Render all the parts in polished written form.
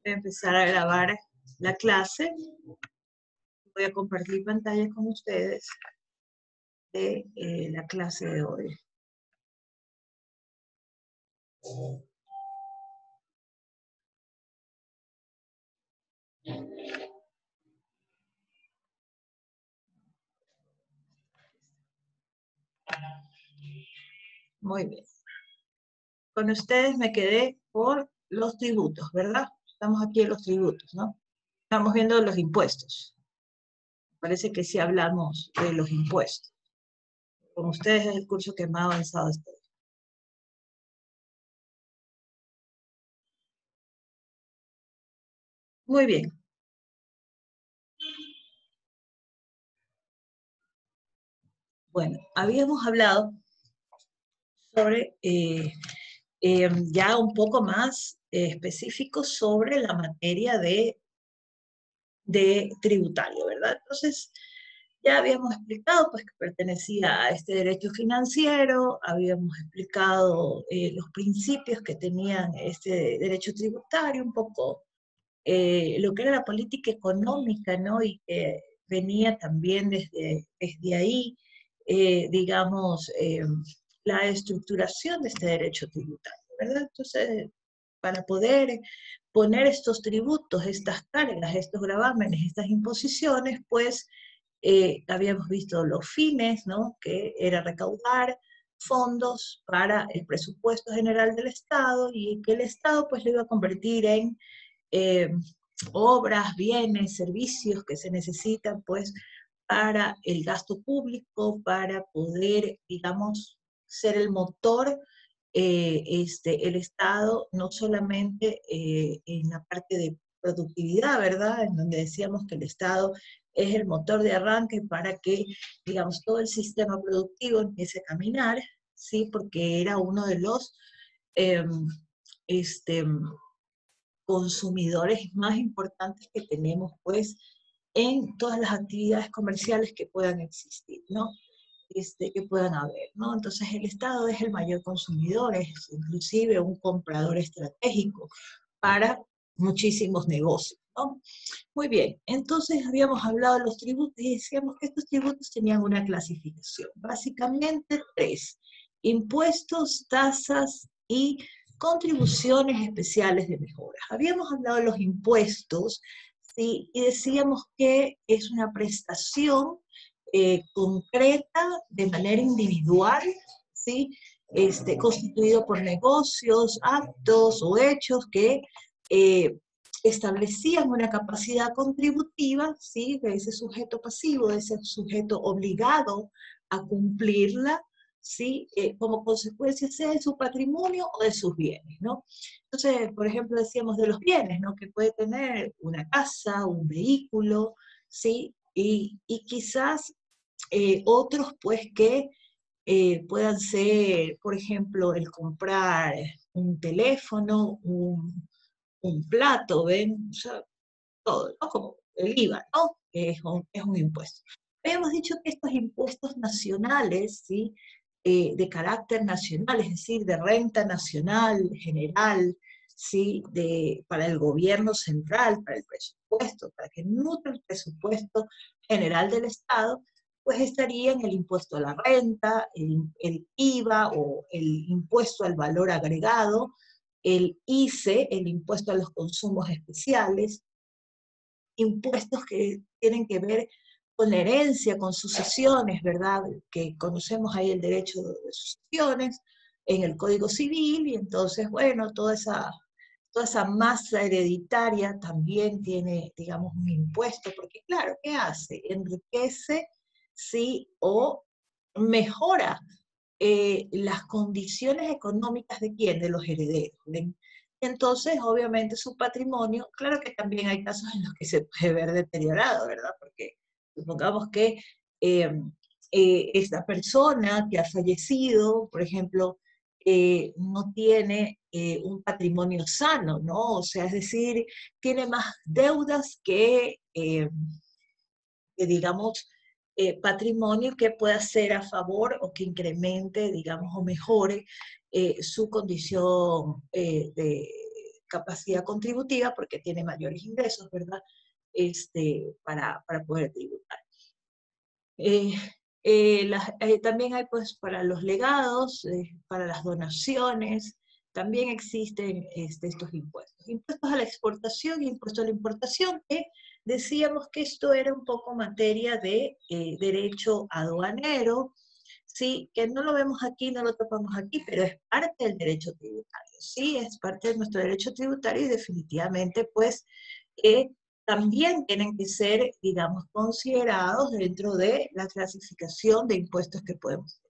Voy a empezar a grabar la clase. Voy a compartir pantalla con ustedes de la clase de hoy. Muy bien. Con ustedes me quedé por los tributos, ¿verdad? Estamos aquí en los tributos, ¿no? Estamos viendo los impuestos. Parece que sí hablamos de los impuestos. Con ustedes es el curso que más avanzado estoy. Muy bien. Bueno, habíamos hablado sobre ya un poco más específico sobre la materia de tributario, ¿verdad? Entonces, ya habíamos explicado pues, que pertenecía a este derecho financiero, habíamos explicado los principios que tenían este derecho tributario, un poco lo que era la política económica, ¿no? Y que venía también desde ahí, digamos, la estructuración de este derecho tributario, ¿verdad? Entonces, para poder poner estos tributos, estas cargas, estos gravámenes, estas imposiciones, pues habíamos visto los fines, ¿no? Que era recaudar fondos para el presupuesto general del Estado y que el Estado pues lo iba a convertir en eh, obras, bienes, servicios que se necesitan pues para el gasto público, para poder, digamos, ser el motor, el Estado, no solamente en la parte de productividad, ¿verdad? En donde decíamos que el Estado es el motor de arranque para que, digamos, todo el sistema productivo empiece a caminar, ¿sí? Porque era uno de los eh, este, consumidores más importantes que tenemos, pues, en todas las actividades comerciales que puedan existir, ¿no? Que puedan haber, ¿no? Entonces el Estado es el mayor consumidor, es inclusive un comprador estratégico para muchísimos negocios, ¿no? Muy bien, entonces habíamos hablado de los tributos y decíamos que estos tributos tenían una clasificación, básicamente tres: impuestos, tasas y contribuciones especiales de mejora. Habíamos hablado de los impuestos, ¿sí? Y decíamos que es una prestación concreta de manera individual, ¿sí? Constituido por negocios, actos o hechos que eh, establecían una capacidad contributiva, ¿sí? De ese sujeto pasivo, de ese sujeto obligado a cumplirla, ¿sí? Como consecuencia sea de su patrimonio o de sus bienes, ¿no? Entonces, por ejemplo, decíamos de los bienes, ¿no? Que puede tener una casa, un vehículo, ¿sí? Y quizás otros, pues, que puedan ser, por ejemplo, el comprar un teléfono, un plato, ¿ven? O sea, todo, ¿no? Como el IVA, ¿no? Que es un impuesto. Habíamos dicho que estos impuestos nacionales, ¿sí? De carácter nacional, es decir, de renta nacional, general, ¿sí? Para el gobierno central, para el presupuesto, para que nutre el presupuesto general del Estado, pues estarían el impuesto a la renta, el IVA o el impuesto al valor agregado, el ICE, el impuesto a los consumos especiales, impuestos que tienen que ver con la herencia, con sucesiones, ¿verdad? Que conocemos ahí el derecho de sucesiones en el Código Civil, y entonces, bueno, toda esa masa hereditaria también tiene, digamos, un impuesto, porque claro, ¿qué hace? Enriquece, sí, o mejora las condiciones económicas de quién, de los herederos. ¿Ven? Entonces, obviamente, su patrimonio, claro que también hay casos en los que se puede ver deteriorado, ¿verdad? Porque supongamos que eh, esta persona que ha fallecido, por ejemplo, no tiene un patrimonio sano, ¿no? O sea, es decir, tiene más deudas que digamos, patrimonio que pueda ser a favor o que incremente, digamos, o mejore su condición capacidad contributiva porque tiene mayores ingresos, ¿verdad? Para poder tributar. También hay pues para los legados, para las donaciones, también existen estos impuestos. Impuestos a la exportación y impuestos a la importación, que decíamos que esto era un poco materia de derecho aduanero, sí, que no lo vemos aquí, no lo topamos aquí, pero es parte del derecho tributario, sí, es parte de nuestro derecho tributario y definitivamente pues también tienen que ser, digamos, considerados dentro de la clasificación de impuestos que podemos tener.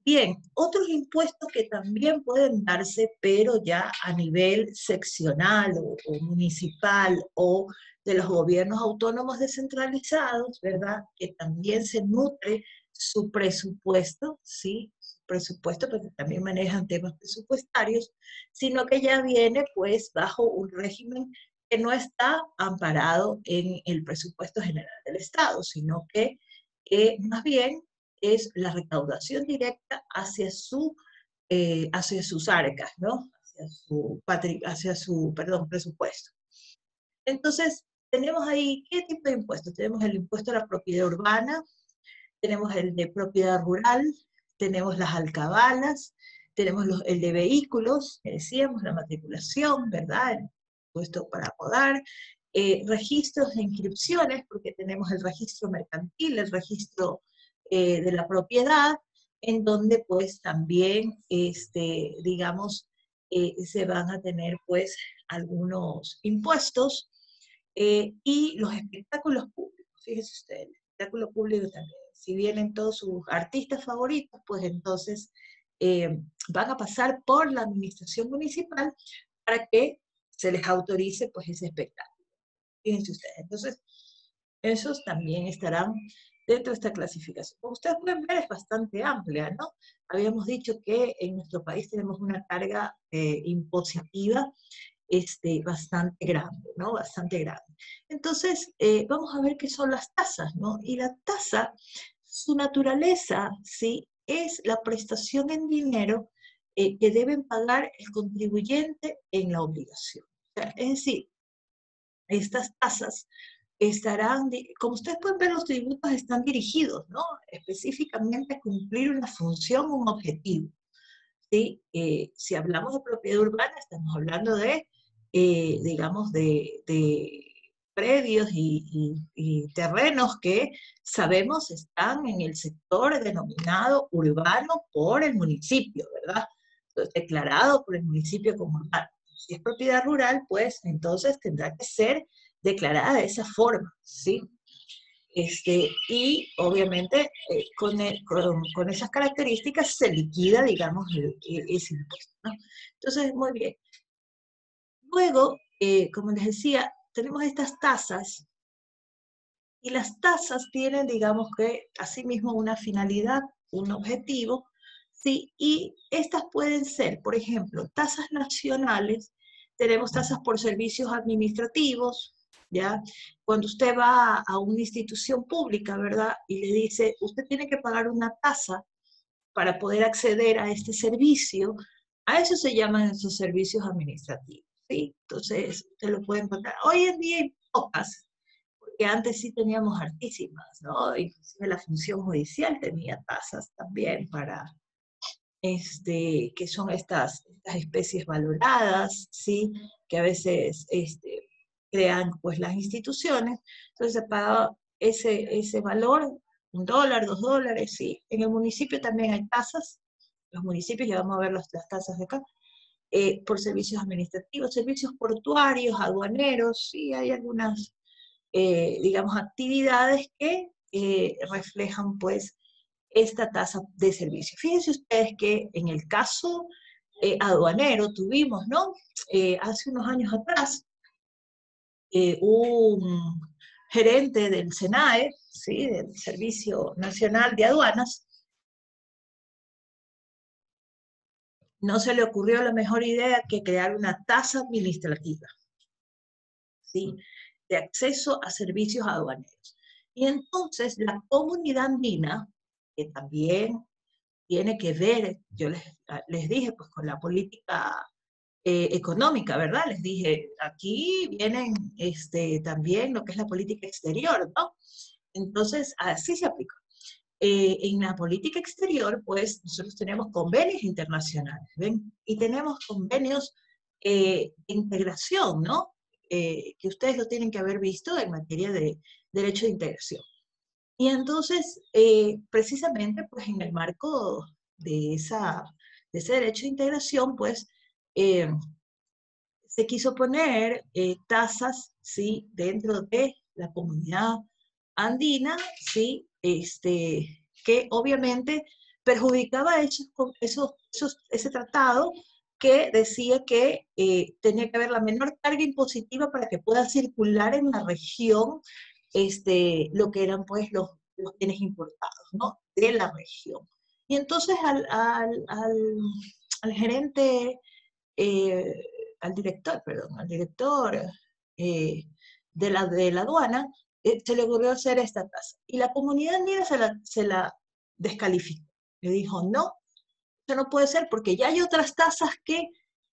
Bien, otros impuestos que también pueden darse, pero ya a nivel seccional o municipal o de los gobiernos autónomos descentralizados, ¿verdad? Que también se nutre su presupuesto, ¿sí? Su presupuesto, porque también manejan temas presupuestarios, sino que ya viene pues bajo un régimen que no está amparado en el presupuesto general del Estado, sino que más bien es la recaudación directa hacia sus arcas, ¿no? Hacia su presupuesto. Entonces, tenemos ahí, ¿qué tipo de impuestos? Tenemos el impuesto a la propiedad urbana, tenemos el de propiedad rural, tenemos las alcabalas, tenemos el de vehículos, que decíamos, la matriculación, ¿verdad? El impuesto para podar, registros de inscripciones, porque tenemos el registro mercantil, el registro de la propiedad, en donde pues también, digamos, se van a tener pues algunos impuestos, y los espectáculos públicos, fíjense ustedes, el espectáculo público también, si vienen todos sus artistas favoritos, pues entonces van a pasar por la administración municipal para que se les autorice pues ese espectáculo. Fíjense ustedes, entonces esos también estarán dentro de esta clasificación. Como ustedes pueden ver, es bastante amplia, ¿no? Habíamos dicho que en nuestro país tenemos una carga impositiva bastante grande, ¿no? Bastante grande. Entonces, vamos a ver qué son las tasas, ¿no? Y la tasa, su naturaleza, ¿sí? Es la prestación en dinero que deben pagar el contribuyente en la obligación. O sea, es decir, estas tasas estarán, como ustedes pueden ver, los tributos están dirigidos, ¿no? Específicamente a cumplir una función, un objetivo. ¿Sí? Si hablamos de propiedad urbana, estamos hablando de, digamos, de predios y terrenos que sabemos están en el sector denominado urbano por el municipio, ¿verdad? Entonces, declarado por el municipio como urbano. Si es propiedad rural, pues entonces tendrá que ser declarada de esa forma, ¿sí? Y obviamente con esas características se liquida, digamos, ese impuesto, ¿no? Entonces, muy bien. Luego, como les decía, tenemos estas tasas, y las tasas tienen, digamos que, asimismo una finalidad, un objetivo, ¿sí? Y estas pueden ser, por ejemplo, tasas nacionales, tenemos tasas por servicios administrativos, ¿ya? Cuando usted va a una institución pública, ¿verdad? Y le dice, usted tiene que pagar una tasa para poder acceder a este servicio, a eso se llaman esos servicios administrativos, ¿sí? Entonces, usted lo puede encontrar. Hoy en día hay pocas, porque antes sí teníamos hartísimas, ¿no? Inclusive la función judicial tenía tasas también para, que son estas especies valoradas, ¿sí? Que a veces crean pues las instituciones, entonces se paga ese valor, $1, $2, ¿sí? En el municipio también hay tasas, los municipios, ya vamos a ver las tasas de acá, por servicios administrativos, servicios portuarios, aduaneros, sí, hay algunas, digamos, actividades que reflejan pues esta tasa de servicio. Fíjense ustedes que en el caso aduanero tuvimos, ¿no? Hace unos años atrás, un gerente del SENAE, ¿sí? Del Servicio Nacional de Aduanas, no se le ocurrió la mejor idea que crear una tasa administrativa, ¿sí? De acceso a servicios aduaneros. Y entonces la comunidad andina, que también tiene que ver, yo les dije, pues con la política económica, ¿verdad? Les dije, aquí vienen también lo que es la política exterior, ¿no? Entonces, así se aplica. En la política exterior, pues, nosotros tenemos convenios internacionales, ¿ven? Y tenemos convenios de integración, ¿no? Que ustedes lo tienen que haber visto en materia de derecho de integración. Y entonces, precisamente, pues, en el marco de ese derecho de integración, pues, eh, se quiso poner tasas, ¿sí? Dentro de la comunidad andina, ¿sí? Que obviamente perjudicaba ese tratado que decía que tenía que haber la menor carga impositiva para que pueda circular en la región lo que eran pues los bienes importados, ¿no? De la región. Y entonces al gerente eh, al director eh, de la aduana, se le ocurrió hacer esta tasa. Y la comunidad andina se la descalificó. Le dijo, no, eso no puede ser porque ya hay otras tasas que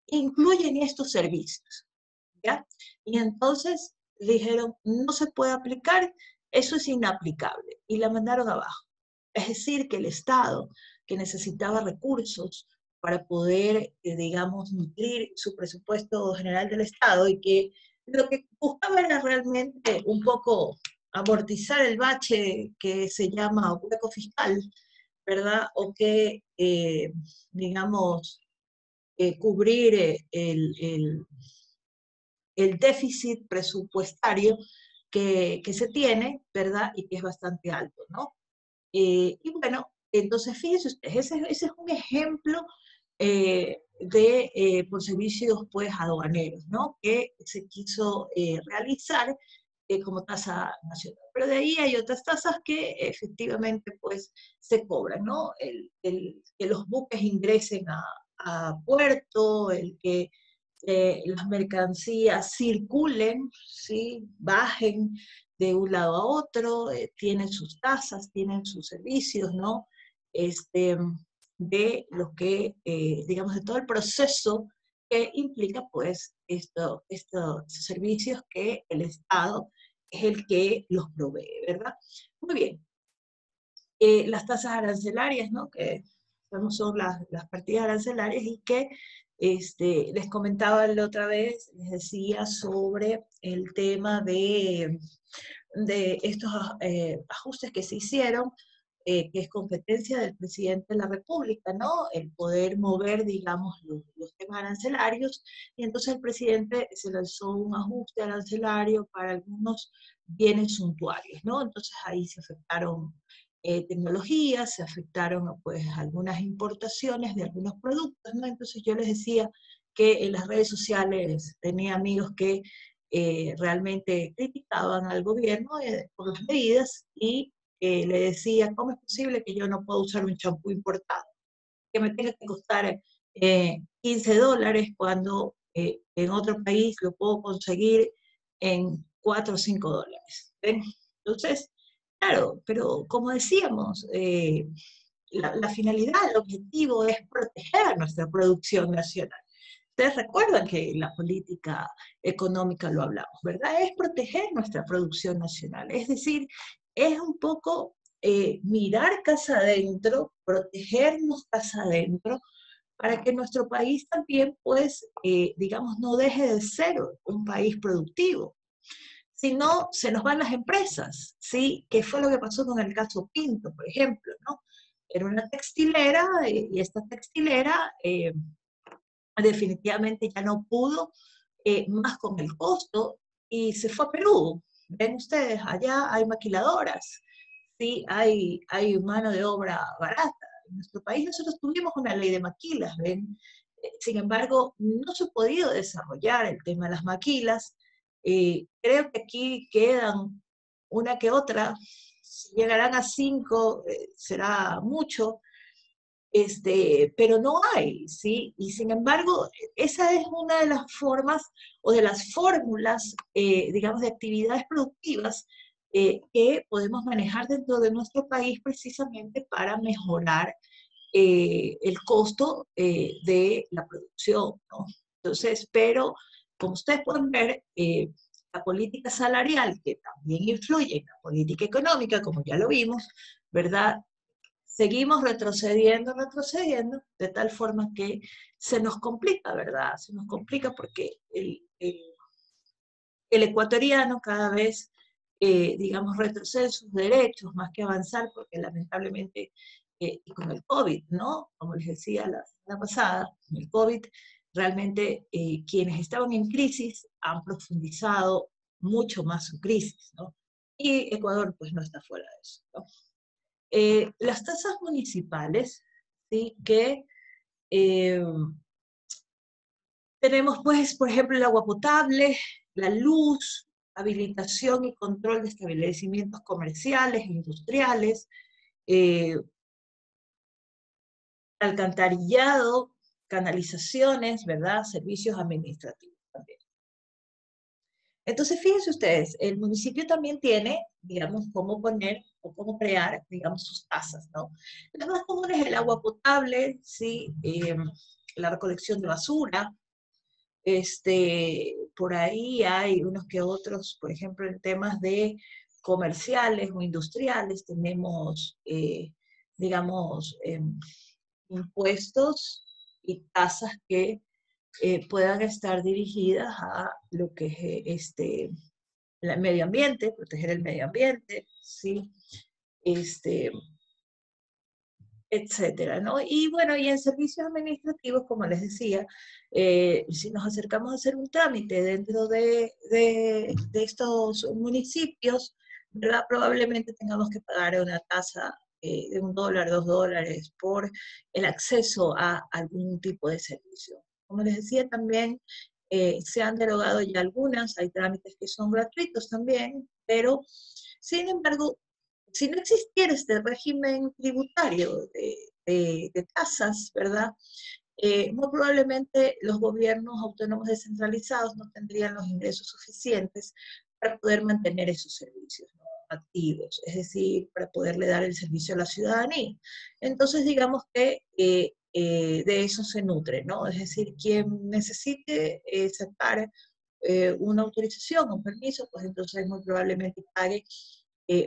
incluyen estos servicios. ¿Ya? Y entonces dijeron, no se puede aplicar, eso es inaplicable. Y la mandaron abajo. Es decir, que el Estado, que necesitaba recursos para poder, digamos, nutrir su presupuesto general del Estado y que lo que buscaba era realmente un poco amortizar el bache que se llama hueco fiscal, ¿verdad? O que, digamos, cubrir el déficit presupuestario que se tiene, ¿verdad? Y que es bastante alto, ¿no? Y bueno, entonces fíjense ustedes, ese es un ejemplo por servicios pues aduaneros, ¿no? Que se quiso realizar como tasa nacional. Pero de ahí hay otras tasas que efectivamente pues se cobran, ¿no? Que los buques ingresen a puerto, el que las mercancías circulen, ¿sí? Bajen de un lado a otro, tienen sus tasas, tienen sus servicios, ¿no? Este, de lo que, digamos, de todo el proceso que implica, pues, estos servicios que el Estado es el que los provee, ¿verdad? Muy bien. Las tasas arancelarias, ¿no? Que son las partidas arancelarias y que les comentaba la otra vez, les decía sobre el tema de estos ajustes que se hicieron, que es competencia del presidente de la República, ¿no? El poder mover, digamos, los temas arancelarios, y entonces el presidente se lanzó un ajuste arancelario para algunos bienes suntuarios, ¿no? Entonces ahí se afectaron tecnologías, se afectaron pues algunas importaciones de algunos productos, ¿no? Entonces yo les decía que en las redes sociales tenía amigos que realmente criticaban al gobierno por las medidas y le decía, ¿cómo es posible que yo no pueda usar un champú importado? Que me tenga que costar $15 cuando en otro país lo puedo conseguir en $4 o $5. ¿Ven? Entonces, claro, pero como decíamos, la finalidad, el objetivo es proteger nuestra producción nacional. Ustedes recuerdan que en la política económica lo hablamos, ¿verdad? Es proteger nuestra producción nacional. Es decir, es un poco mirar casa adentro, protegernos casa adentro, para que nuestro país también, pues, digamos, no deje de ser un país productivo. Si no, se nos van las empresas, ¿sí? Que fue lo que pasó con el caso Pinto, por ejemplo, ¿no? Era una textilera y esta textilera definitivamente ya no pudo más con el costo y se fue a Perú. Ven ustedes, allá hay maquiladoras, ¿sí? Hay mano de obra barata. En nuestro país nosotros tuvimos una ley de maquilas, ¿ven? Sin embargo, no se ha podido desarrollar el tema de las maquilas. Creo que aquí quedan una que otra, si llegarán a 5, será mucho, pero no hay, ¿sí? Y sin embargo, esa es una de las formas o de las fórmulas, digamos, de actividades productivas que podemos manejar dentro de nuestro país precisamente para mejorar el costo de la producción, ¿no? Entonces, pero como ustedes pueden ver, la política salarial, que también influye en la política económica, como ya lo vimos, ¿verdad? Seguimos retrocediendo, retrocediendo, de tal forma que se nos complica, ¿verdad? Se nos complica porque el ecuatoriano cada vez, digamos, retrocede sus derechos más que avanzar, porque lamentablemente, y con el COVID, ¿no? Como les decía la semana pasada, con el COVID, realmente quienes estaban en crisis han profundizado mucho más su crisis, ¿no? Y Ecuador, pues, no está fuera de eso, ¿no? Las tasas municipales, ¿sí? Que eh, tenemos, pues, por ejemplo, el agua potable, la luz, habilitación y control de establecimientos comerciales e industriales, eh, alcantarillado, canalizaciones, ¿verdad? Servicios administrativos también. Entonces, fíjense ustedes, el municipio también tiene, digamos, cómo poner o cómo crear, digamos, sus tasas, ¿no? Las más comunes es el agua potable, ¿sí? La recolección de basura, por ahí hay unos que otros, por ejemplo, en temas de comerciales o industriales, tenemos, digamos, impuestos y tasas que puedan estar dirigidas a lo que es el medio ambiente, proteger el medio ambiente, ¿sí? Este, etcétera, ¿no? Y bueno, y en servicios administrativos, como les decía, si nos acercamos a hacer un trámite dentro de estos municipios, ¿verdad? Probablemente tengamos que pagar una tasa de $1, $2 por el acceso a algún tipo de servicio. Como les decía también, se han derogado ya algunas, hay trámites que son gratuitos también, pero sin embargo, si no existiera este régimen tributario de tasas, ¿verdad? Muy probablemente los gobiernos autónomos descentralizados no tendrían los ingresos suficientes para poder mantener esos servicios, ¿no? Activos, es decir, para poderle dar el servicio a la ciudadanía. Entonces, digamos que de eso se nutre, ¿no? Es decir, quien necesite sacar una autorización, un permiso, pues entonces muy probablemente pague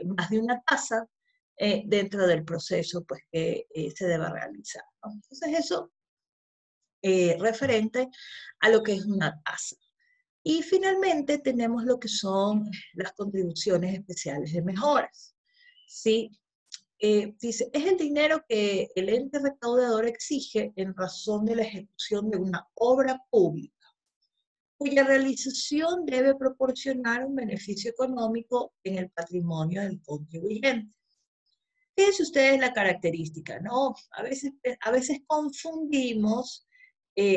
más de una tasa dentro del proceso pues, que se deba realizar, ¿no? Entonces eso referente a lo que es una tasa. Y finalmente tenemos lo que son las contribuciones especiales de mejoras. ¿Sí? Dice, es el dinero que el ente recaudador exige en razón de la ejecución de una obra pública, cuya realización debe proporcionar un beneficio económico en el patrimonio del contribuyente. Fíjense ustedes la característica, ¿no? A veces confundimos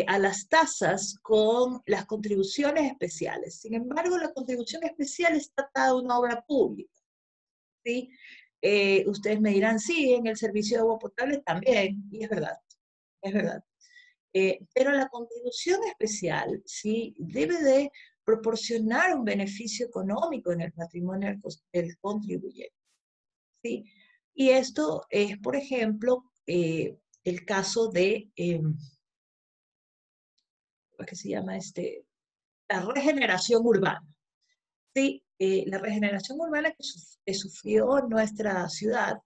a las tasas con las contribuciones especiales. Sin embargo, la contribución especial está atada a una obra pública, ¿sí? Ustedes me dirán, sí, en el servicio de agua potable también, y es verdad. Pero la contribución especial, ¿sí? Debe de proporcionar un beneficio económico en el patrimonio del contribuyente, ¿sí? Y esto es, por ejemplo, el caso de, ¿cómo es que se llama? La regeneración urbana. Sí, la regeneración urbana que sufrió nuestra ciudad,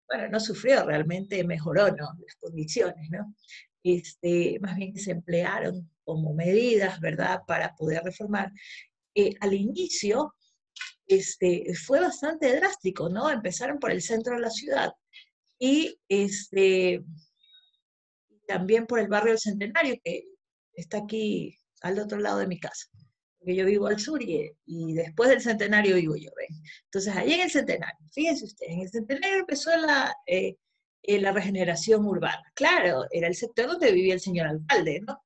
bueno, no sufrió, realmente mejoró, ¿no? Las condiciones, ¿no? Más bien que se emplearon como medidas, ¿verdad?, para poder reformar. Al inicio, fue bastante drástico, ¿no? Empezaron por el centro de la ciudad y también por el barrio del Centenario, que está aquí al otro lado de mi casa. Porque yo vivo al sur y después del Centenario vivo yo, ¿ven? Entonces, ahí en el Centenario, fíjense ustedes, en el Centenario empezó la regeneración urbana. Claro, era el sector donde vivía el señor alcalde, ¿no?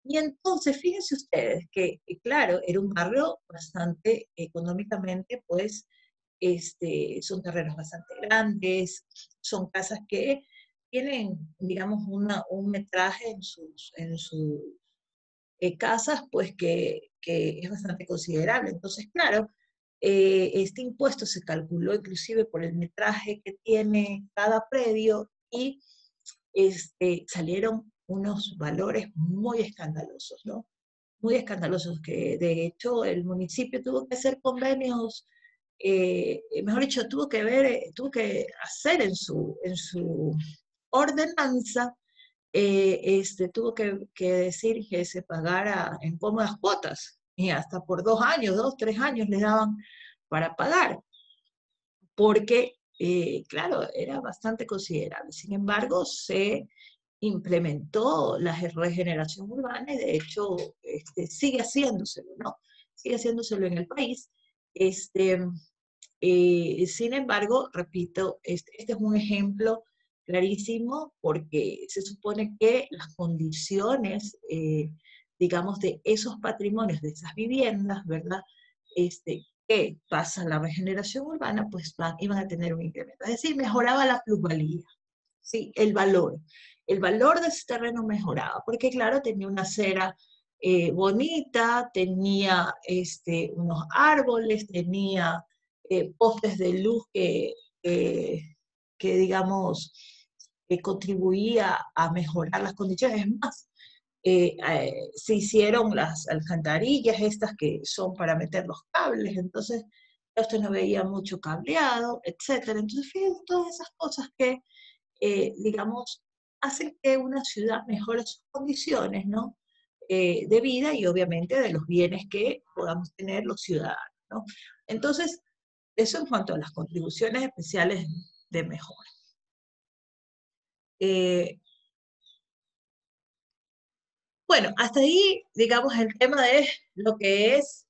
Y entonces, fíjense ustedes que, claro, era un barrio bastante económicamente, pues, son terrenos bastante grandes, son casas que tienen, digamos, un metraje en sus casas, pues que es bastante considerable. Entonces, claro, este impuesto se calculó inclusive por el metraje que tiene cada predio y salieron unos valores muy escandalosos, ¿no? muy escandalosos, que de hecho el municipio tuvo que hacer convenios, mejor dicho, tuvo que hacer en su ordenanza, tuvo que decir que se pagara en cómodas cuotas, y hasta por 2 años, 3 años les daban para pagar, porque, claro, era bastante considerable. Sin embargo, se implementó la regeneración urbana y de hecho sigue haciéndoselo, ¿no? Sigue haciéndoselo en el país. Este, Sin embargo, repito, este es un ejemplo clarísimo porque se supone que las condiciones, digamos, de esos patrimonios, de esas viviendas, ¿verdad? Que pasa la regeneración urbana, pues iban a tener un incremento. Es decir, mejoraba la plusvalía, ¿sí? El valor de ese terreno mejoraba, porque claro, tenía una acera bonita, tenía unos árboles, tenía postes de luz eh, que digamos, contribuía a mejorar las condiciones. Es más, se hicieron las alcantarillas estas que son para meter los cables, entonces usted no veía mucho cableado, etcétera. Entonces, fíjense todas esas cosas que, digamos, hacen que una ciudad mejore sus condiciones, ¿no? De vida y obviamente de los bienes que podamos tener los ciudadanos, ¿no? Entonces, eso en cuanto a las contribuciones especiales de mejora. Eh, bueno, hasta ahí, digamos, el tema de lo que es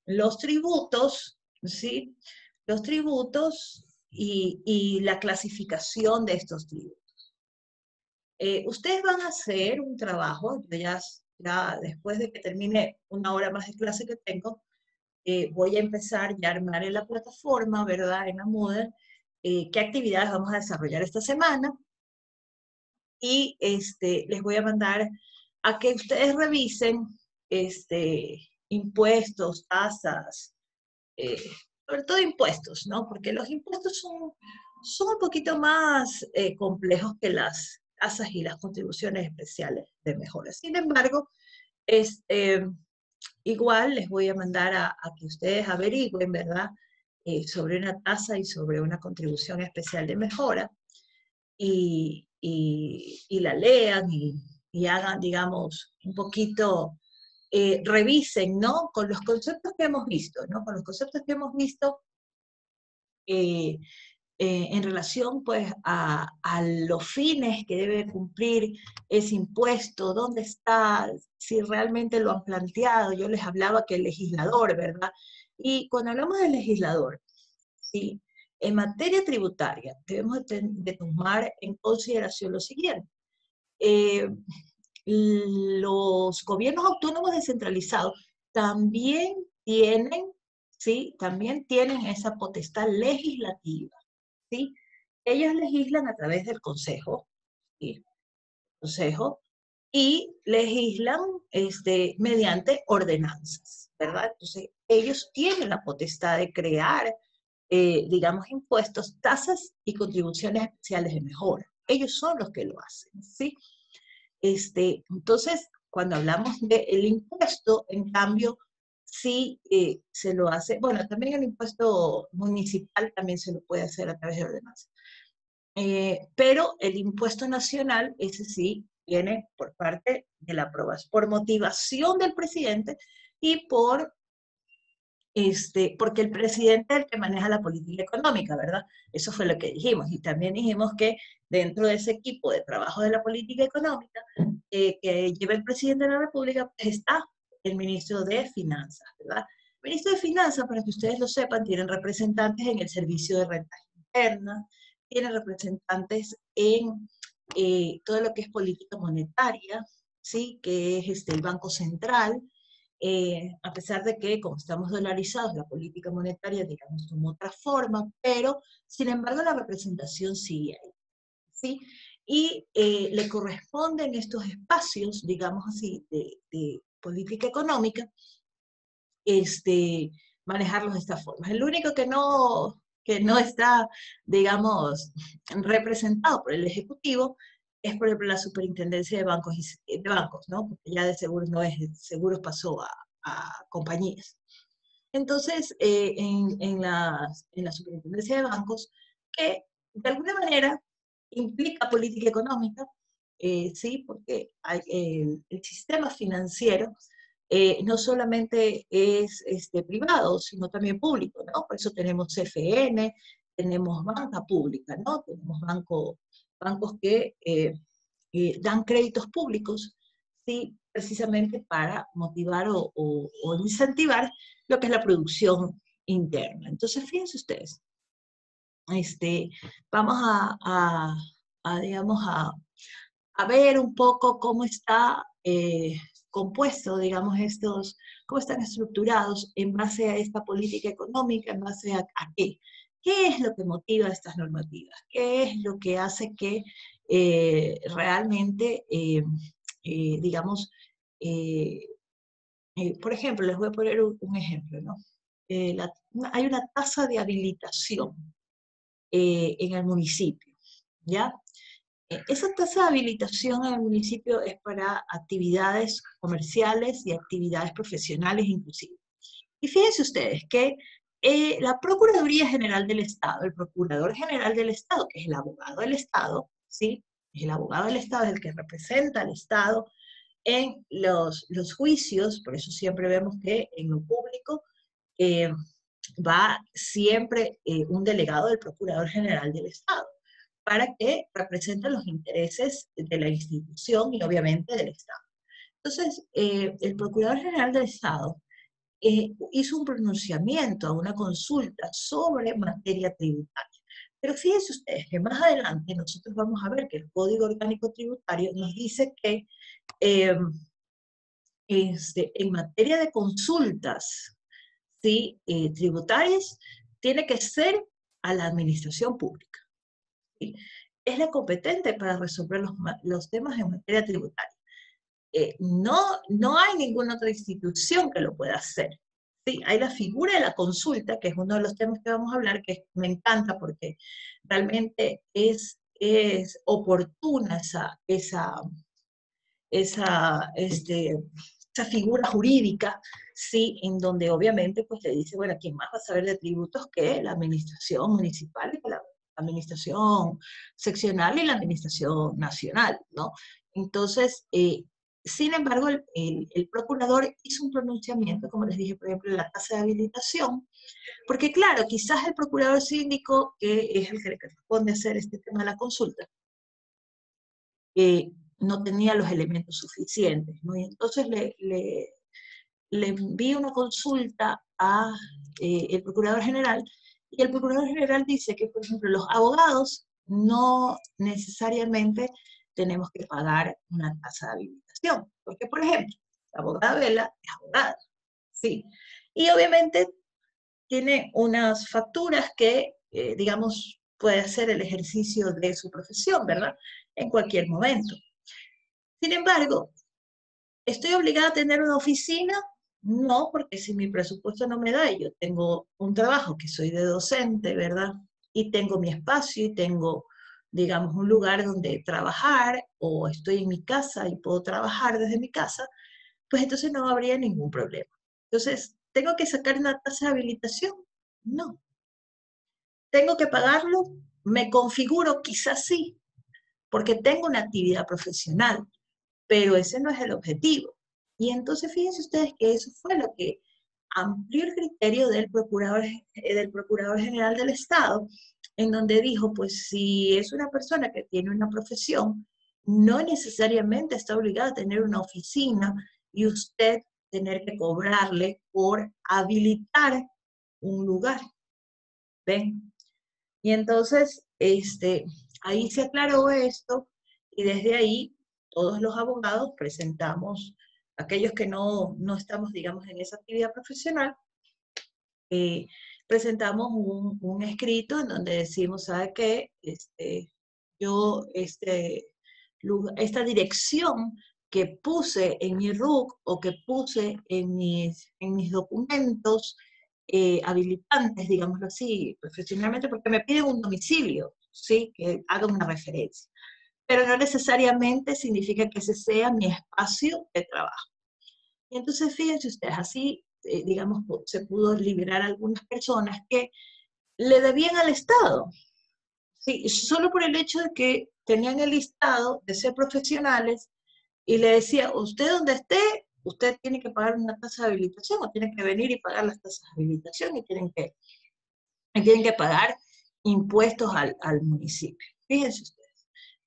los tributos, ¿sí? Los tributos y la clasificación de estos tributos. Ustedes van a hacer un trabajo, yo ya después de que termine una hora más de clase que tengo, voy a empezar ya a armar en la plataforma, ¿verdad? En la Moodle, qué actividades vamos a desarrollar esta semana y les voy a mandar a que ustedes revisen impuestos, tasas, eh, sobre todo impuestos, ¿no? Porque los impuestos son un poquito más complejos que las tasas y las contribuciones especiales de mejora. Sin embargo, este, igual les voy a mandar a que ustedes averigüen, ¿verdad? Sobre una tasa y sobre una contribución especial de mejora y la lean y hagan, digamos, un poquito, revisen, ¿no? Con los conceptos que hemos visto, ¿no? Con los conceptos que hemos visto eh, en relación, pues, a los fines que debe cumplir ese impuesto, dónde está, si realmente lo han planteado. Yo les hablaba que el legislador, ¿verdad? Y cuando hablamos del legislador, ¿sí? En materia tributaria, debemos de tomar en consideración lo siguiente. Eh, los gobiernos autónomos descentralizados también tienen, ¿sí? También tienen esa potestad legislativa, ¿sí? Ellos legislan a través del Consejo, ¿sí? Consejo, y legislan mediante ordenanzas, ¿verdad? Entonces, ellos tienen la potestad de crear, digamos, impuestos, tasas y contribuciones especiales de mejora. Ellos son los que lo hacen, ¿sí? Entonces, cuando hablamos del impuesto, en cambio, sí se lo hace, bueno, también el impuesto municipal también se lo puede hacer a través de ordenanzas. Pero el impuesto nacional, ese sí, viene por parte de la aprobación, por motivación del presidente y porque el presidente es el que maneja la política económica, ¿verdad? Eso fue lo que dijimos. Y también dijimos que dentro de ese equipo de trabajo de la política económica que lleva el presidente de la República, pues está el ministro de Finanzas, ¿verdad? El ministro de Finanzas, para que ustedes lo sepan, tienen representantes en el Servicio de Rentas Internas, tienen representantes en todo lo que es política monetaria, ¿sí? Que es el Banco Central, a pesar de que, como estamos dolarizados, la política monetaria, digamos, tomó otra forma, pero, sin embargo, la representación sigue ahí, ¿sí? Y le corresponden estos espacios, digamos así, de política económica, manejarlos de esta forma. El único que no está, digamos, representado por el Ejecutivo es, por ejemplo, la superintendencia de bancos, de bancos, ¿no? Porque ya de seguros no es, de seguros pasó a compañías. Entonces, en la superintendencia de bancos, que de alguna manera implica política económica, sí, porque el sistema financiero no solamente es privado, sino también público, ¿no? Por eso tenemos CFN, tenemos banca pública, ¿no? Tenemos bancos que dan créditos públicos, ¿sí? Precisamente para motivar o incentivar lo que es la producción interna. Entonces, fíjense ustedes, este, vamos digamos, a ver un poco cómo está compuesto, digamos, cómo están estructurados en base a esta política económica, en base a qué. ¿Qué es lo que motiva estas normativas? ¿Qué es lo que hace que realmente, digamos, eh, por ejemplo, les voy a poner un ejemplo, ¿no? Hay una tasa de habilitación en el municipio, ¿ya? Esa tasa de habilitación en el municipio es para actividades comerciales y actividades profesionales inclusive. Y fíjense ustedes que la Procuraduría General del Estado, el Procurador General del Estado, que es el abogado del Estado, ¿sí? Es el abogado del Estado, es el que representa al Estado en los juicios, por eso siempre vemos que en lo público eh, va siempre un delegado del Procurador General del Estado, para que represente los intereses de la institución y obviamente del Estado. Entonces, el Procurador General del Estado hizo un pronunciamiento a una consulta sobre materia tributaria. Pero fíjense ustedes que más adelante nosotros vamos a ver que el Código Orgánico Tributario nos dice que eh, en materia de consultas, ¿sí? Tributarias, tiene que ser a la administración pública, ¿sí? Es la competente para resolver los temas en materia tributaria. No hay ninguna otra institución que lo pueda hacer. Sí, hay la figura de la consulta, que es uno de los temas que vamos a hablar, que me encanta porque realmente es oportuna esa, esa figura jurídica, sí, en donde obviamente pues le dice, bueno, ¿quién más va a saber de tributos que la administración municipal, que la administración seccional y la administración nacional, ¿no? Entonces, sin embargo, el procurador hizo un pronunciamiento, como les dije, por ejemplo, en la tasa de habilitación, porque claro, quizás el procurador síndico, que es el que le corresponde hacer este tema de la consulta, no tenía los elementos suficientes, ¿no? Y entonces le envía una consulta a el Procurador General, y el Procurador General dice que, por ejemplo, los abogados no necesariamente tenemos que pagar una tasa de habilitación, porque, por ejemplo, la abogada Vela es abogada, sí, y obviamente tiene unas facturas que, digamos, puede hacer el ejercicio de su profesión, ¿verdad? En cualquier momento. Sin embargo, ¿estoy obligada a tener una oficina? No, porque si mi presupuesto no me da y yo tengo un trabajo que soy de docente, ¿verdad? Y tengo mi espacio y tengo, digamos, un lugar donde trabajar, o estoy en mi casa y puedo trabajar desde mi casa, pues entonces no habría ningún problema. Entonces, ¿tengo que sacar una tasa de habilitación? No. ¿Tengo que pagarlo? Me configuro, quizás sí, porque tengo una actividad profesional, pero ese no es el objetivo. Y entonces fíjense ustedes que eso fue lo que amplió el criterio del Procurador General del Estado, en donde dijo, pues si es una persona que tiene una profesión, no necesariamente está obligada a tener una oficina y usted tener que cobrarle por habilitar un lugar. ¿Ven? Y entonces, ahí se aclaró esto y desde ahí todos los abogados presentamos, aquellos que no estamos, digamos, en esa actividad profesional, eh, presentamos un escrito en donde decimos, ¿sabe qué? Yo, esta dirección que puse en mi RUC o que puse en mis documentos habilitantes, digámoslo así, profesionalmente, porque me piden un domicilio, ¿sí? Que haga una referencia. pero no necesariamente significa que ese sea mi espacio de trabajo. Y entonces, fíjense ustedes, así, digamos, se pudo liberar a algunas personas que le debían al Estado, ¿sí? Solo por el hecho de que tenían el listado de ser profesionales y le decía, usted donde esté, usted tiene que pagar una tasa de habilitación o tiene que venir y pagar las tasas de habilitación y tienen que pagar impuestos al municipio. Fíjense ustedes.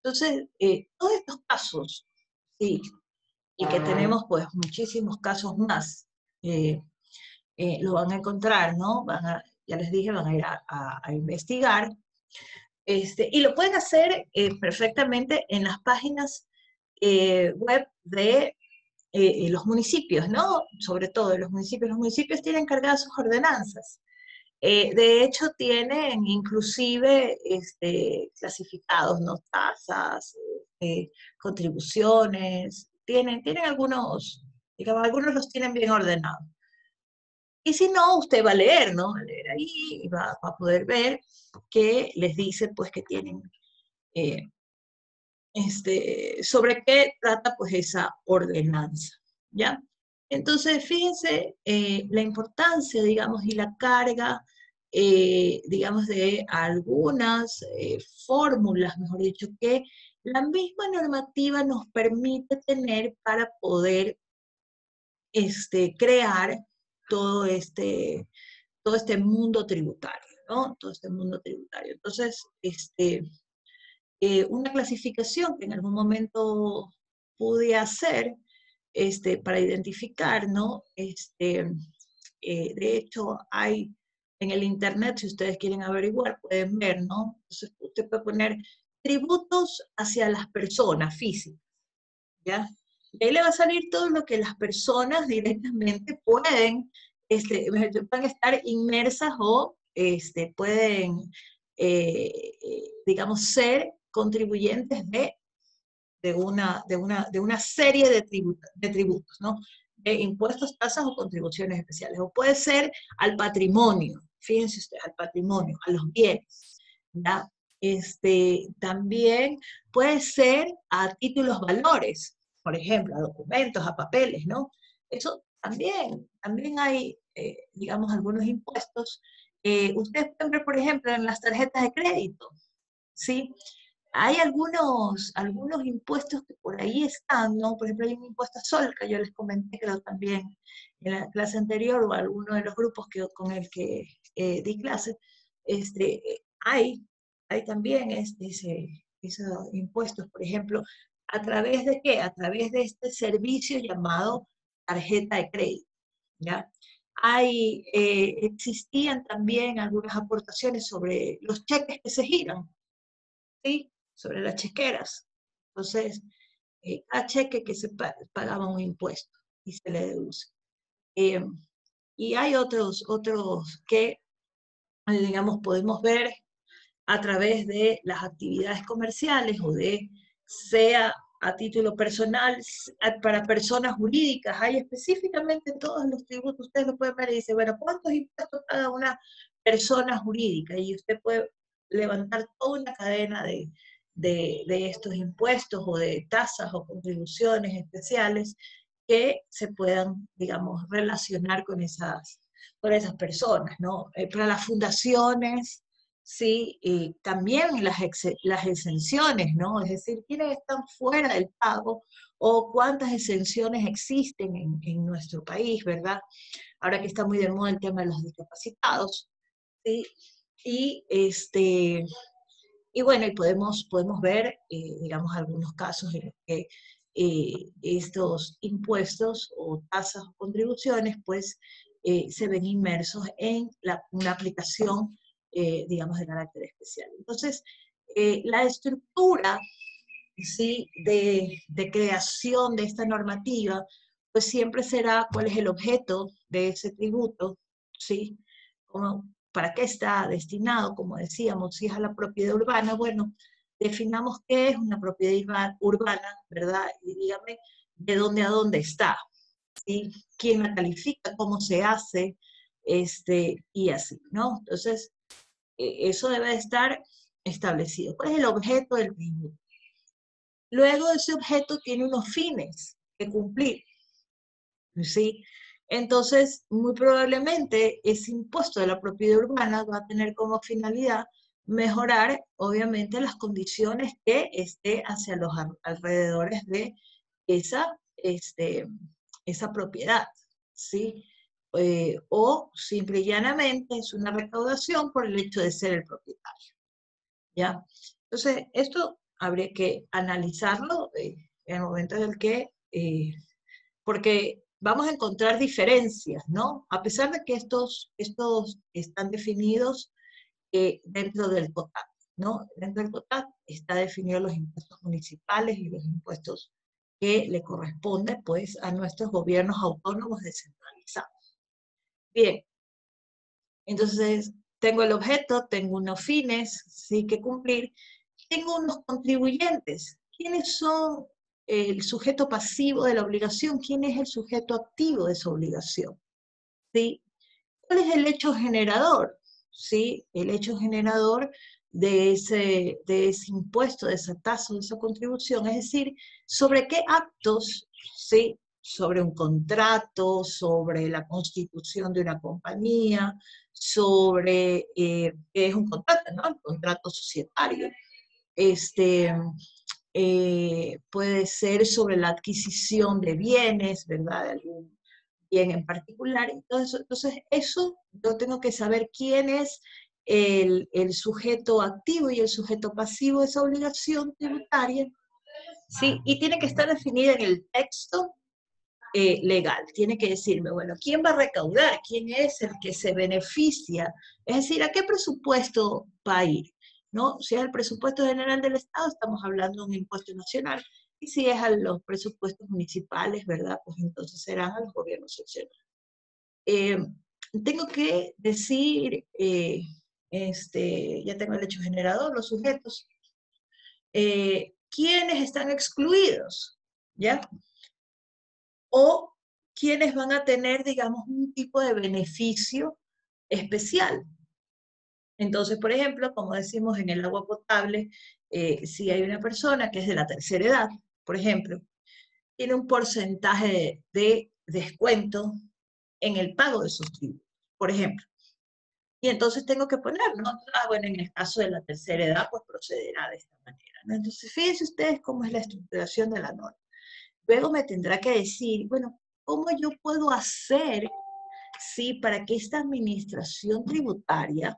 Entonces, todos estos casos, sí, y que tenemos pues muchísimos casos más, eh, lo van a encontrar, ¿no? Ya les dije, van a ir a investigar, y lo pueden hacer perfectamente en las páginas web de los municipios, ¿no? Sobre todo los municipios tienen cargadas sus ordenanzas. De hecho, tienen inclusive clasificados, ¿no? Tasas, contribuciones, tienen algunos, digamos, algunos los tienen bien ordenados. Y si no, usted va a leer, ¿no? Va a leer ahí y va a poder ver que les dice, pues, que tienen, eh, sobre qué trata, pues, esa ordenanza, ¿ya? Entonces, fíjense la importancia, digamos, y la carga, digamos, de algunas fórmulas, mejor dicho, que la misma normativa nos permite tener para poder crear todo este mundo tributario, ¿no? Todo este mundo tributario. Entonces, una clasificación que en algún momento pude hacer para identificar, ¿no? De hecho, hay en el internet, si ustedes quieren averiguar, pueden ver, ¿no? Entonces, usted puede poner tributos hacia las personas físicas, ¿ya? Y ahí le va a salir todo lo que las personas directamente pueden estar inmersas o pueden, digamos, ser contribuyentes de una serie de tributos, ¿no? De impuestos, tasas o contribuciones especiales. O puede ser al patrimonio, fíjense ustedes, al patrimonio, a los bienes, ¿ya? También puede ser a títulos valores, por ejemplo, a documentos, a papeles, ¿no? Eso también hay, digamos, algunos impuestos. Ustedes pueden ver, por ejemplo, en las tarjetas de crédito, ¿sí? Hay algunos impuestos que por ahí están, ¿no? Por ejemplo, hay un impuesto a sol, que yo les comenté, creo también en la clase anterior, o alguno de los grupos con el que di clase, hay también esos impuestos, por ejemplo, ¿a través de qué? A través de este servicio llamado tarjeta de crédito, ¿ya? Existían también algunas aportaciones sobre los cheques que se giran, ¿sí? Sobre las chequeras. Entonces, cada cheque que se pagaba un impuesto y se le deduce. Eh, y hay otros que, digamos, podemos ver a través de las actividades comerciales o sea a título personal, para personas jurídicas, hay específicamente todos los tributos, ustedes lo pueden ver y dicen, bueno, ¿cuántos impuestos paga una persona jurídica? Y usted puede levantar toda una cadena de estos impuestos o de tasas o contribuciones especiales que se puedan, digamos, relacionar con esas personas, ¿no? Para las fundaciones, sí, y también las exenciones, ¿no? Es decir, quiénes están fuera del pago o cuántas exenciones existen en nuestro país, ¿verdad? Ahora que está muy de moda el tema de los discapacitados, ¿sí? Y, bueno, y podemos ver, digamos, algunos casos en los que estos impuestos o tasas o contribuciones, pues, se ven inmersos en una aplicación, digamos, de carácter especial. Entonces, la estructura, ¿sí? de creación de esta normativa, pues siempre será cuál es el objeto de ese tributo, ¿sí? ¿Para qué está destinado? Como decíamos, si es a la propiedad urbana, bueno, definamos qué es una propiedad urbana, ¿verdad? Y dígame de dónde a dónde está, ¿sí? ¿Quién la califica? ¿Cómo se hace? Y así, ¿no? Entonces, eso debe estar establecido. ¿Cuál es el objeto del tributo? Luego ese objeto tiene unos fines que cumplir, ¿sí? Entonces, muy probablemente ese impuesto de la propiedad urbana va a tener como finalidad mejorar, obviamente, las condiciones que esté hacia los alrededores de esa, esa propiedad, ¿sí? O simple y llanamente es una recaudación por el hecho de ser el propietario, ¿ya? Entonces, esto habría que analizarlo en el momento en el que porque vamos a encontrar diferencias, ¿no? A pesar de que estos están definidos dentro del TOTAP, ¿no? Dentro del TOTAP está definido los impuestos municipales y los impuestos que le corresponden, pues, a nuestros gobiernos autónomos descentralizados. Bien, entonces tengo el objeto, tengo unos fines, sí que cumplir, tengo unos contribuyentes. ¿Quiénes son el sujeto pasivo de la obligación? ¿Quién es el sujeto activo de esa obligación? ¿Sí? ¿Cuál es el hecho generador? ¿Sí? El hecho generador de ese impuesto, de esa tasa, de esa contribución. Es decir, sobre qué actos, ¿sí? Sobre un contrato, sobre la constitución de una compañía, sobre qué es un contrato, ¿no? El contrato societario. Este, puede ser sobre la adquisición de bienes, ¿verdad? De algún bien en particular. Entonces eso yo tengo que saber quién es el sujeto activo y el sujeto pasivo de esa obligación tributaria, ¿sí? Y tiene que estar definida en el texto legal. Tiene que decirme, bueno, ¿quién va a recaudar? ¿Quién es el que se beneficia? Es decir, ¿a qué presupuesto va a ir? ¿No? Si es el presupuesto general del Estado, estamos hablando de un impuesto nacional. Y si es a los presupuestos municipales, ¿verdad? Pues entonces serán a los gobiernos seccionales. Eh, tengo que decir, ya tengo el hecho generador, los sujetos, quiénes están excluidos, ¿ya? O quiénes van a tener, digamos, un tipo de beneficio especial. Entonces, por ejemplo, como decimos en el agua potable, si hay una persona que es de la tercera edad, por ejemplo, tiene un porcentaje de descuento en el pago de sus tributos, por ejemplo. Y entonces tengo que poner, ¿no? Bueno, en el caso de la tercera edad, pues procederá de esta manera, ¿no? Entonces, fíjense ustedes cómo es la estructuración de la norma. Luego me tendrá que decir, bueno, ¿cómo yo puedo hacer, sí, para que esta administración tributaria,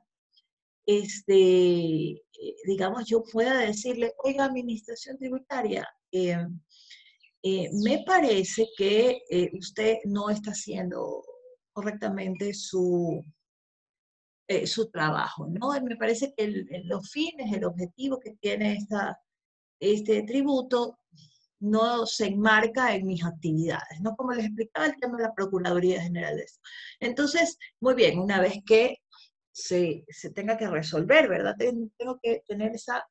digamos, yo pueda decirle, oiga, administración tributaria, me parece que usted no está haciendo correctamente su trabajo, ¿no? Me parece que los fines, el objetivo que tiene este tributo no se enmarca en mis actividades, ¿no? Como les explicaba el tema de la Procuraduría General de eso. Entonces, muy bien, una vez que se tenga que resolver, ¿verdad? Tengo que tener esa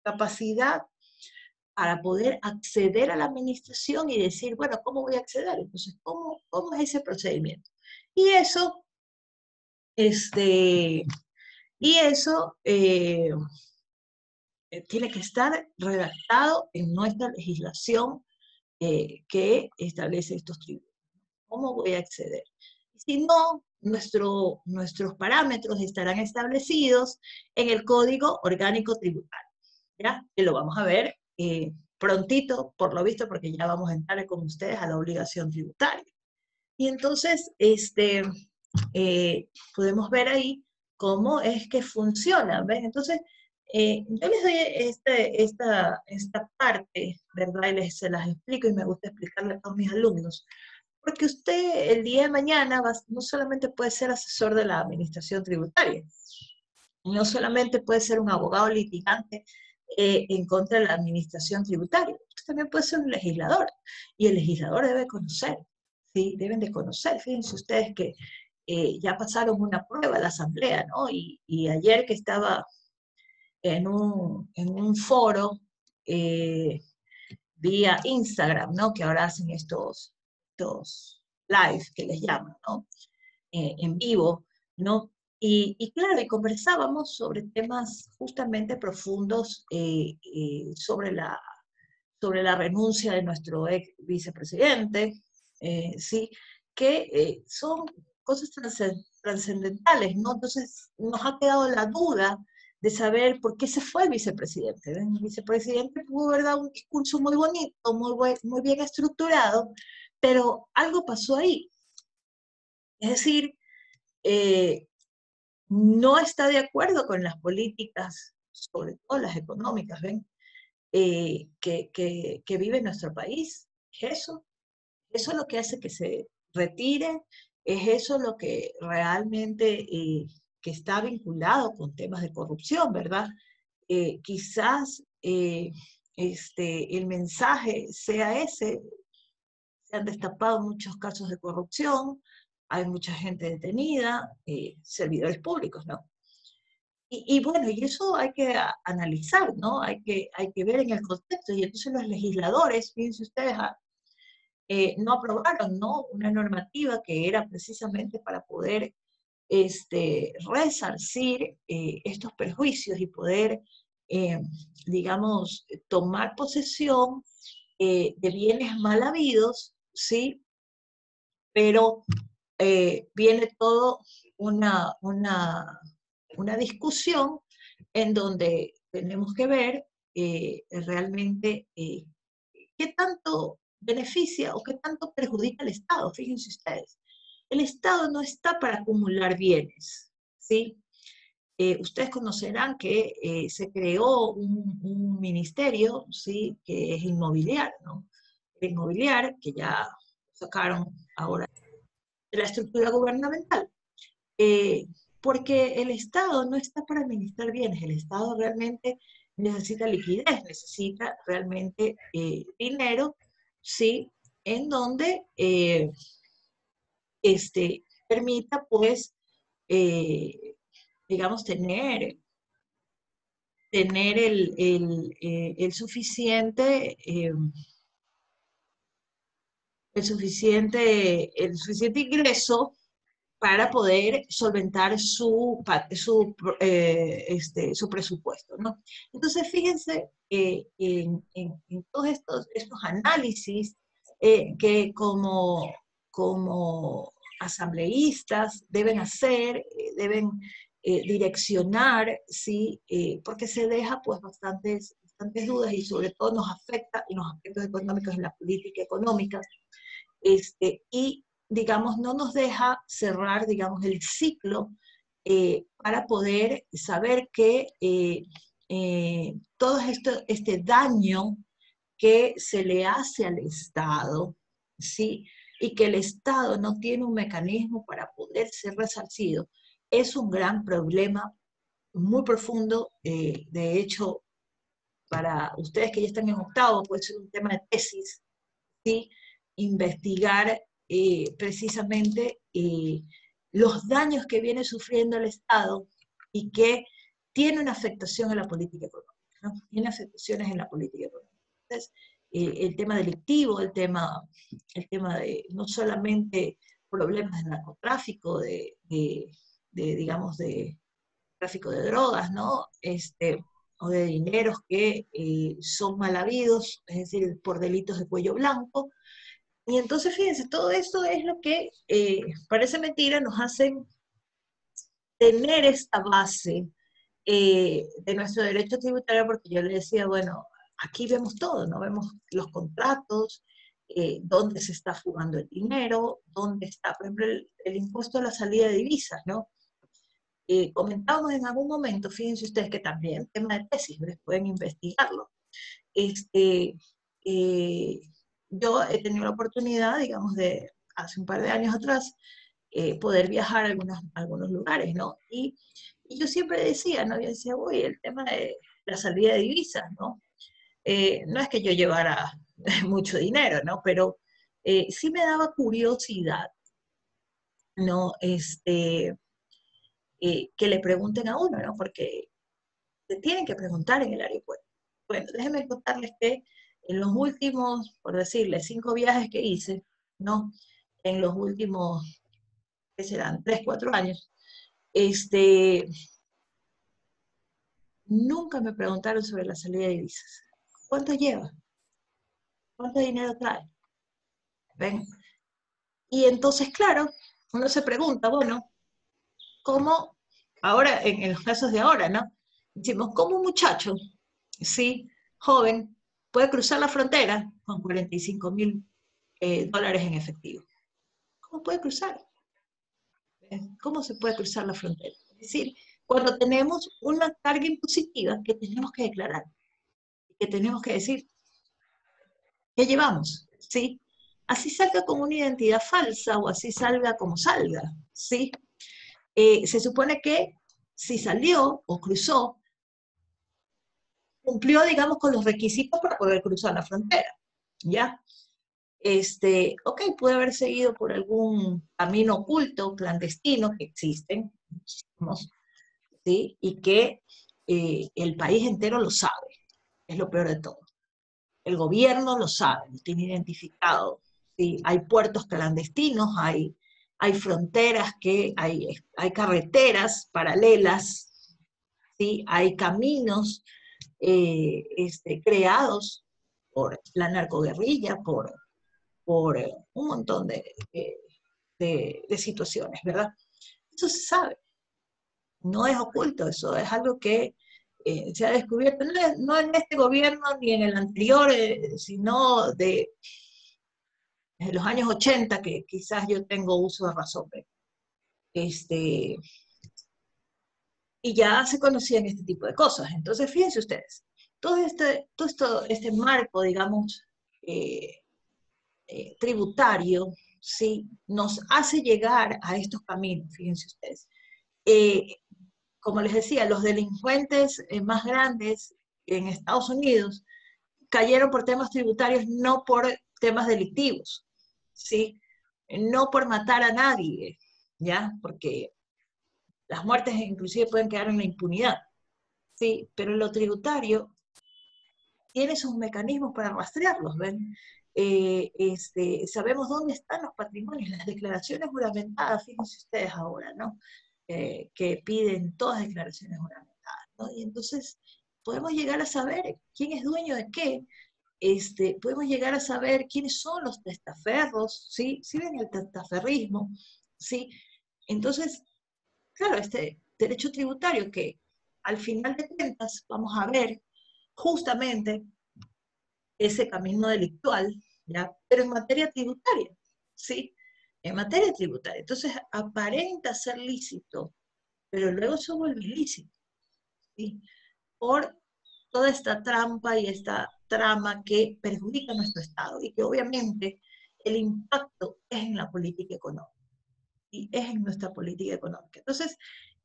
capacidad para poder acceder a la administración y decir, bueno, ¿cómo voy a acceder? Entonces, ¿cómo es ese procedimiento? Y eso, este, y eso tiene que estar redactado en nuestra legislación que establece estos tributos. ¿Cómo voy a acceder? Si no, nuestros parámetros estarán establecidos en el Código Orgánico Tributario, ¿ya? Que lo vamos a ver prontito, por lo visto, porque ya vamos a entrar con ustedes a la obligación tributaria. Y entonces, podemos ver ahí cómo es que funciona, ¿ves? Entonces, yo les doy esta parte, ¿verdad? Y se las explico y me gusta explicarle a todos mis alumnos, porque usted el día de mañana no solamente puede ser asesor de la administración tributaria, no solamente puede ser un abogado litigante en contra de la administración tributaria, usted también puede ser un legislador, y el legislador debe conocer, ¿sí? Deben de conocer, fíjense ustedes que ya pasaron una prueba de la asamblea, ¿no? Y ayer que estaba en un foro vía Instagram, ¿no? Que ahora hacen estos live que les llaman, ¿no? En vivo, ¿no? Y claro, y conversábamos sobre temas justamente profundos sobre sobre la renuncia de nuestro ex vicepresidente, ¿sí? Que son cosas trascendentales, ¿no? Entonces nos ha quedado la duda de saber por qué se fue el vicepresidente. El vicepresidente pudo haber dado un discurso muy bonito, muy bien estructurado, pero algo pasó ahí. Es decir, eh, no está de acuerdo con las políticas, sobre todo las económicas, ¿ven? Que vive nuestro país. Es eso. Eso es lo que hace que se retire, es eso lo que realmente que está vinculado con temas de corrupción, ¿verdad? Quizás el mensaje sea ese, se han destapado muchos casos de corrupción, hay mucha gente detenida, servidores públicos, ¿no? Y bueno, y eso hay que analizar, ¿no? Hay que ver en el contexto, y entonces los legisladores, fíjense ustedes, no aprobaron, ¿no? Una normativa que era precisamente para poder resarcir estos perjuicios y poder, eh, digamos, tomar posesión de bienes mal habidos, ¿sí? Pero viene todo una, una, una discusión en donde tenemos que ver realmente qué tanto beneficia o qué tanto perjudica al Estado. Fíjense ustedes, el Estado no está para acumular bienes, ¿sí? Ustedes conocerán que se creó un ministerio, ¿sí? Que es inmobiliario, ¿no? El inmobiliario, que ya sacaron ahora de la estructura gubernamental. Eh, Porque el Estado no está para administrar bienes, el Estado realmente necesita liquidez, necesita realmente dinero, ¿sí? En donde permita, pues, eh, digamos, tener el suficiente ingreso para poder solventar su presupuesto, ¿no? Entonces, fíjense en todos estos análisis que como asambleístas deben hacer, deben direccionar, ¿sí? Porque se deja pues bastantes dudas y sobre todo nos afecta en los aspectos económicos, en la política económica, y digamos, no nos deja cerrar, digamos, el ciclo para poder saber que todo este daño que se le hace al Estado, ¿sí? Y que el Estado no tiene un mecanismo para poder ser resarcido, es un gran problema muy profundo. De hecho, para ustedes que ya están en octavo, puede ser un tema de tesis, ¿sí? Investigar precisamente los daños que viene sufriendo el Estado y que tiene una afectación en la política económica, ¿no? Tiene afectaciones en la política económica. Entonces, el tema delictivo, el tema de no solamente problemas de narcotráfico, digamos, de tráfico de drogas, ¿no? O de dineros que son mal habidos, es decir, por delitos de cuello blanco. Y entonces, fíjense, todo esto es lo que parece mentira, nos hacen tener esta base de nuestro derecho tributario, porque yo le decía, bueno, aquí vemos todo, ¿no? Vemos los contratos, dónde se está fugando el dinero, dónde está, por ejemplo, el impuesto a la salida de divisas, ¿no? Comentábamos en algún momento, fíjense ustedes que también, tema de tesis, ¿ves? Pueden investigarlo. Este, eh, yo he tenido la oportunidad, digamos, de hace un par de años atrás, poder viajar a algunos lugares, ¿no? Y yo siempre decía, ¿no? Yo decía, uy, el tema de la salida de divisas, ¿no? No es que yo llevara mucho dinero, ¿no? Pero sí me daba curiosidad, ¿no? Que le pregunten a uno, ¿no? Porque te tienen que preguntar en el aeropuerto. Bueno, déjenme contarles que en los últimos, por decirles, 5 viajes que hice, ¿no? En los últimos, ¿qué serán? 3, 4 años, este, nunca me preguntaron sobre la salida de divisas. ¿Cuánto lleva? ¿Cuánto dinero trae? ¿Ven? Y entonces, claro, uno se pregunta, bueno, ¿cómo, ahora, en los casos de ahora, ¿no? Decimos, ¿cómo un muchacho, sí, joven, puede cruzar la frontera con 45.000 dólares en efectivo? ¿Cómo puede cruzar? ¿Cómo se puede cruzar la frontera? Es decir, cuando tenemos una carga impositiva que tenemos que declarar, que tenemos que decir, ¿qué llevamos? ¿Sí? Así salga con una identidad falsa o así salga como salga, ¿sí? Se supone que si salió o cruzó, cumplió, digamos, con los requisitos para poder cruzar la frontera, ¿ya? Ok, puede haber seguido por algún camino oculto, clandestino, que existen, muchísimos, ¿sí? Y que el país entero lo sabe, es lo peor de todo. El gobierno lo sabe, lo tiene identificado, ¿sí? Hay puertos clandestinos, hay fronteras, hay carreteras paralelas, ¿sí? Hay caminos creados por la narcoguerrilla, por un montón de situaciones, ¿verdad? Eso se sabe, no es oculto, eso es algo que se ha descubierto, no en este gobierno ni en el anterior, sino de los años 80, que quizás yo tengo uso de razón, este, y ya se conocían este tipo de cosas. Entonces, fíjense ustedes, este marco, digamos, eh, tributario, ¿sí? Nos hace llegar a estos caminos, fíjense ustedes. Eh, Como les decía, los delincuentes más grandes en Estados Unidos cayeron por temas tributarios, no por temas delictivos, ¿sí? No por matar a nadie, ¿ya? Porque las muertes inclusive pueden quedar en la impunidad, ¿sí? Pero lo tributario tiene sus mecanismos para rastrearlos, ¿ven? Sabemos dónde están los patrimonios, las declaraciones juramentadas, fíjense ustedes ahora, ¿no? Que piden todas declaraciones juramentadas, ¿no? Y entonces podemos llegar a saber quién es dueño de qué, podemos llegar a saber quiénes son los testaferros, ¿sí? ¿Sí ven el testaferrismo? ¿Sí? Entonces, claro, este derecho tributario que al final de cuentas vamos a ver justamente ese camino delictual, ¿ya? Pero en materia tributaria, ¿sí? En materia tributaria. Entonces, aparenta ser lícito, pero luego se vuelve ilícito, ¿sí? Por toda esta trampa y esta trama que perjudica a nuestro Estado y que obviamente el impacto es en la política económica y es en nuestra política económica. Entonces,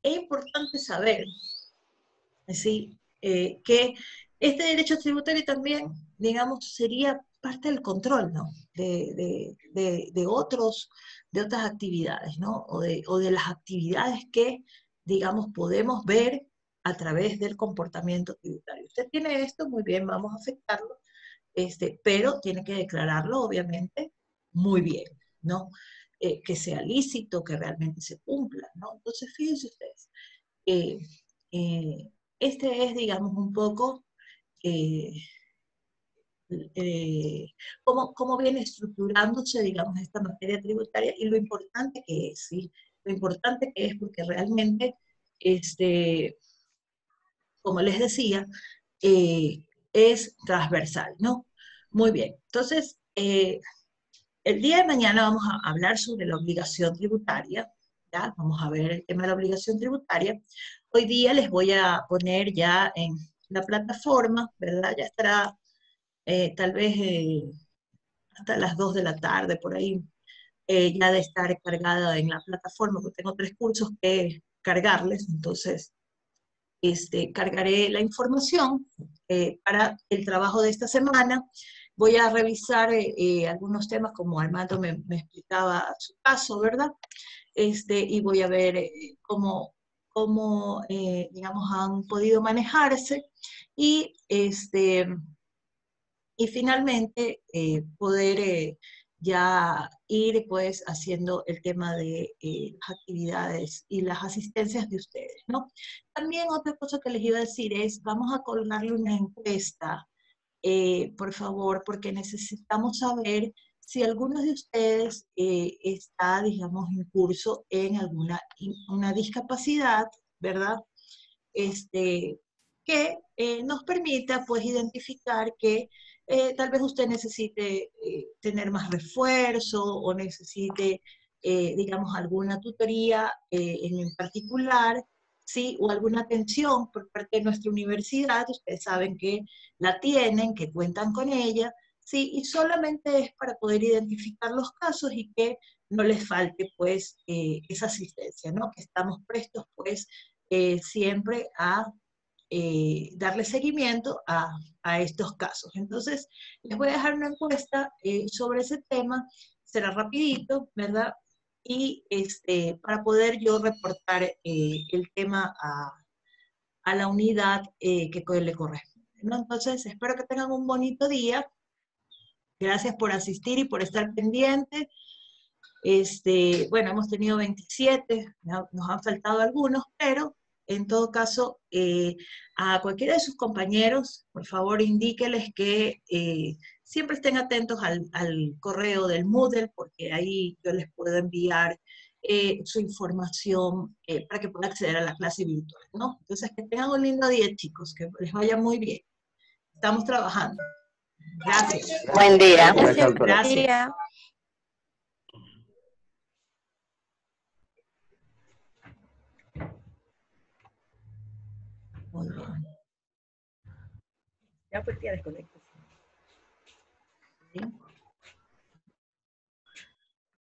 es importante saber, ¿sí? Que este derecho tributario también, digamos, sería parte del control, ¿no? De otras actividades, ¿no? O de las actividades que, digamos, podemos ver a través del comportamiento tributario. Usted tiene esto, muy bien, vamos a afectarlo, pero tiene que declararlo, obviamente, muy bien, ¿no? Que sea lícito, que realmente se cumpla, ¿no? Entonces, fíjense ustedes, eh, eh, este es, digamos, un poco eh, eh, cómo viene estructurándose, digamos, esta materia tributaria y lo importante que es, ¿sí? Lo importante que es porque realmente, este, como les decía, eh, es transversal, ¿no? Muy bien, entonces, el día de mañana vamos a hablar sobre la obligación tributaria, ¿ya? Vamos a ver el tema de la obligación tributaria. Hoy día les voy a poner ya en la plataforma, ¿verdad? Ya estará tal vez hasta las 2 de la tarde, por ahí, ya de estar cargada en la plataforma, porque tengo 3 cursos que cargarles, entonces cargaré la información para el trabajo de esta semana. Voy a revisar algunos temas como Armando me explicaba su caso, ¿verdad? Y voy a ver cómo digamos, han podido manejarse y, y finalmente poder ya ir pues haciendo el tema de las actividades y las asistencias de ustedes, ¿no? También otra cosa que les iba a decir es, vamos a colgarle una encuesta por favor, porque necesitamos saber si alguno de ustedes está, digamos, en curso en una discapacidad, ¿verdad? Que nos permita, pues, identificar que tal vez usted necesite tener más refuerzo o necesite, digamos, alguna tutoría en particular, ¿sí? O alguna atención por parte de nuestra universidad. Ustedes saben que la tienen, que cuentan con ella, ¿sí? Y solamente es para poder identificar los casos y que no les falte, pues, esa asistencia, ¿no? Que estamos prestos, pues, siempre a darle seguimiento a estos casos. Entonces, les voy a dejar una encuesta sobre ese tema, será rapidito, ¿verdad? Y para poder yo reportar el tema a la unidad que le corresponde, ¿no? Entonces, espero que tengan un bonito día. Gracias por asistir y por estar pendiente. Bueno, hemos tenido 27, nos han faltado algunos, pero en todo caso, a cualquiera de sus compañeros, por favor, indíqueles que siempre estén atentos al correo del Moodle, porque ahí yo les puedo enviar su información para que puedan acceder a la clase virtual, ¿no? Entonces, que tengan un lindo día, chicos, que les vaya muy bien. Estamos trabajando. Gracias. Buen día. Gracias, doctora. Gracias. Muy bien. Ya pues ya desconecto. ¿Sí?